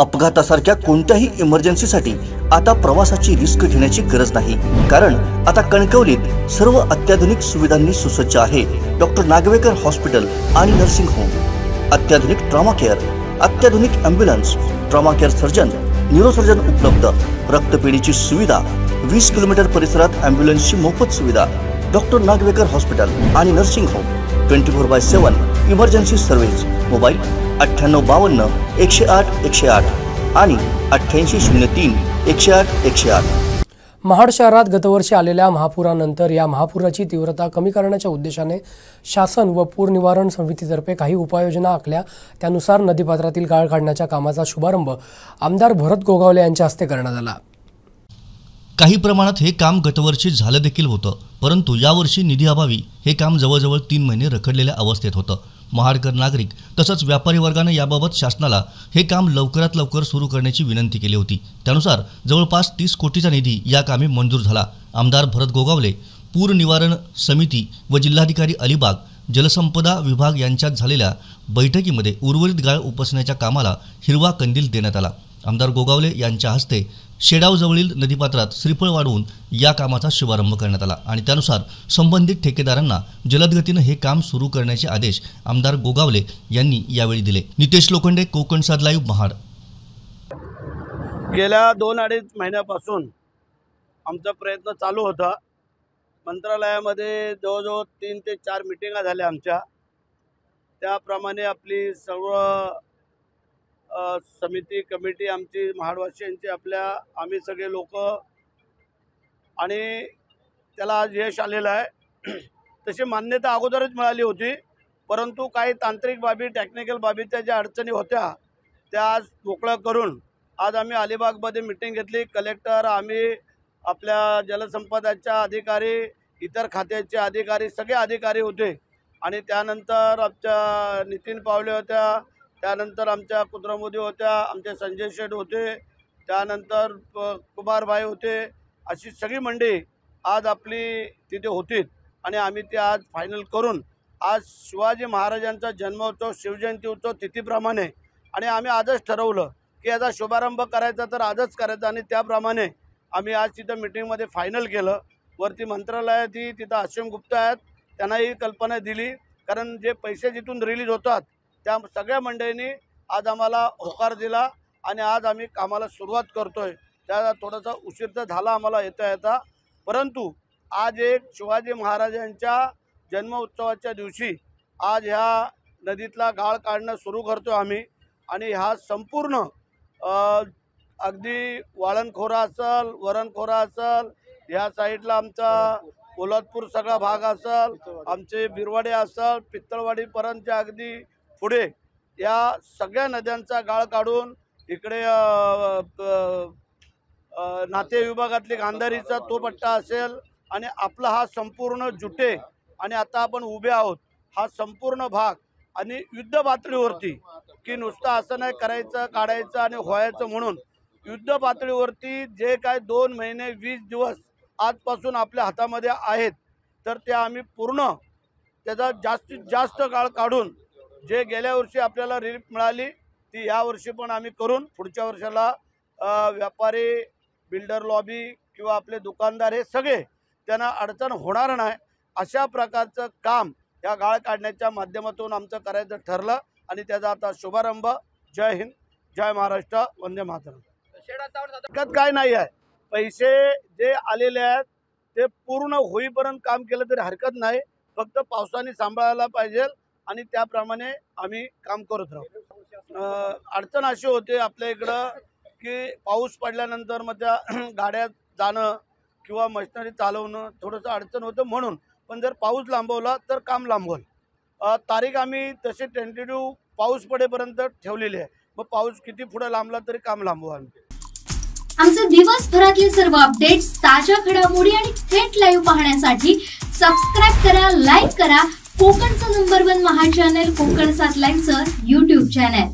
अपघातासारख्या कोणत्याही इमर्जन्सीसाठी आता प्रवासाची रिस्क घेण्याची गरज नाही, कारण आता कणकवलीत सर्व अत्याधुनिक सुविधांनी सुसज्ज आहे डॉक्टर नागवेकर हॉस्पिटल आणि नर्सिंग होम। अत्याधुनिक ट्रॉमा केअर, अत्याधुनिक ambulance, trauma care surgeon, neurosurgeon उपलब्ध, रक्तपेढीची सुविधा, 20 किलोमीटर परिसरात ॲम्ब्युलन्सची मोफत सुविधा। डॉक्टर नागवेकर हॉस्पिटल आणि nursing home 24/7 emergency service. Mobile 9852 108 108 आणि 8803 108 108। महाड शहरात गतवर्षी आलेल्या महापुरानंतर या महापुराची तीव्रता कमी करण्याच्या उद्देशाने शासन व पूर निवारण समितीतर्फे काही उपाययोजना आखल्या। त्यानुसार नदीपात्रातील गाळ काढण्याच्या कामाचा शुभारंभ आमदार भरत गोगावले यांच्या हस्ते करण्यात आला। काही प्रमाणात हे काम गतवर्षी झालं देखील होतं, परंतु यावर्षी निधी अभावी हे काम जवळजवळ 3 महिने रखडलेल्या अवस्थेत होतं। महाडकर नागरिक तसंच व्यापारी वर्गाने याबाबत शासनाला हे काम लवकरात लवकर सुरू करण्याची विनंती केली होती। त्यानुसार जवळपास 30 कोटीचा निधी या कामी मंजूर झाला। आमदार भरत गोगावले, पूर निवारण समिती व जिल्हाधिकारी अलिबाग, जलसंपदा विभाग यांच्यात झालेल्या बैठकीमध्ये उर्वरित गाळ उपसण्याच्या कामाला हिरवा कंदील देण्यात आला। आमदार गोगावले यांच्या हस्ते शेडावजवळील नदीपात्रात श्रीफळ वाढवून या कामाचा शुभारंभ करण्यात आला आणि त्यानुसार संबंधित ठेकेदारांना जलदगतीने हे काम सुरू करण्याचे आदेश आमदार गोगावले यांनी यावेळी दिले। नितेश लोखंडे, कोकणसाद लाईव्ह, महाड। गेल्या 2-2.5 महिन्यापासून आमचा प्रयत्न चालू होता। मंत्रालयामध्ये जवळजवळ 3 ते 4 मीटिंगा झाल्या आमच्या। त्याप्रमाणे आपली सर्व समिती कमिटी आमची महाडवासियांची आम्ही सगळे लोक आणि त्याला आज यश आलेलं आहे। तशी मान्यता अगोदरच मिळाली होती, परंतु काही तांत्रिक बाबी, टेक्निकल बाबीच्या ज्या अडचणी होत्या त्या आज मोकळं करून आज आम्ही अलिबागमध्ये मीटिंग घेतली। कलेक्टर, आम्ही आपल्या जलसंपदाच्या अधिकारी, इतर खात्याचे अधिकारी, सगळे अधिकारी होते आणि त्यानंतर आमच्या नितीन पावले होत्या, त्यानंतर आमच्या कुद्रमोदी होत्या, आमचे संजय शेठ होते, त्यानंतर कुमारभाई होते। अशी सगळी मंडळी आज आपली तिथे होती आणि आम्ही ते आज फायनल करून आज शिवाजी महाराजांचा जन्मोत्सव, शिवजयंती उत्सव तिथीप्रमाणे आणि आम्ही आजच ठरवलं की याचा शुभारंभ करायचा तर आजच करायचा आणि त्याप्रमाणे आम्ही आज तिथं मीटिंगमध्ये फायनल केलं। वरती मंत्रालयात तिथं अश्विन गुप्ता आहेत, त्यांना ही कल्पना दिली, कारण जे पैसे जिथून रिलीज होतात त्या सगळ्या मंडळींनी आज आम्हाला होकार दिला आणि आज आम्ही कामाला सुरुवात करतोय। त्याला थोडासा उशीर तर झाला आम्हाला येता, परंतु आज एक शिवाजी महाराजांच्या जन्म उत्सवाच्या दिवशी आज ह्या नदीतला गाळ काढणं सुरू करतो आम्ही आणि हा संपूर्ण अगदी वाळणखोरा असेल, वरणखोरा असेल, ह्या साईडला आमचा पोलादपूर सगळा भाग असेल, आमचे बिरवाडे असेल, पित्तळवाडीपर्यंतच्या अगदी पुढे या सगळ्या नद्यांचा गाळ काढून इकडे नाते विभागातली गांधारीचा तो पट्टा असेल आणि आपला हा संपूर्ण जुटे आणि आता आपण उभे आहोत हा संपूर्ण भाग आणि युद्ध पातळीवरती की नुसतं असं नाही करायचं, काढायचं आणि व्हायचं म्हणून युद्ध पातळीवरती जे काय 2 महिने 20 दिवस आजपासून आपल्या हातामध्ये आहेत तर ते आम्ही पूर्ण त्याचा जास्तीत जास्त गाळ काढून जे गेल्या वर्षी आपल्याला रिलीफ मिळाली ती या वर्षी पण आम्ही करून पुढच्या वर्षाला व्यापारी, बिल्डर लॉबी किंवा आपले दुकानदार हे सगळे त्यांना अडचण होणार नाही अशा प्रकारचं काम या गाळ काढण्याच्या माध्यमातून आमचं करायचं ठरलं आणि त्याचा आता शुभारंभ। जय हिंद, जय महाराष्ट्र, वंदे मातरम। काय नाही आहे, पैसे जे आलेले आहेत ते पूर्ण होईपर्यंत काम केलं तरी हरकत नाही, फक्त पावसाने सांभाळायला पाहिजे आणि त्याप्रमाणे आम्ही काम करत राहू। अडचण अशी होते आपल्या इकडं की पाऊस पडल्यानंतर मग त्या गाड्या जाणं किंवा मशिनरी चालवणं थोडंसं अडचण होतं म्हणून, पण जर पाऊस लांबवला तर काम लांबवल। तारीख आम्ही तशी टेंटेटिव्ह पाऊस पडेपर्यंत ठेवलेली आहे, मग पाऊस किती पुढे लांबला तरी काम लांबवू आम्ही। आमचे दिवसभरातले सर्व अपडेट्स, ताज्या घडामोडी आणि थेट लाईव्ह पाहण्यासाठी सबस्क्राइब करा, लाईक करा कोकणचं नंबर 1 महा चॅनल कोकणसाद लाईव्हचं YouTube चॅनल।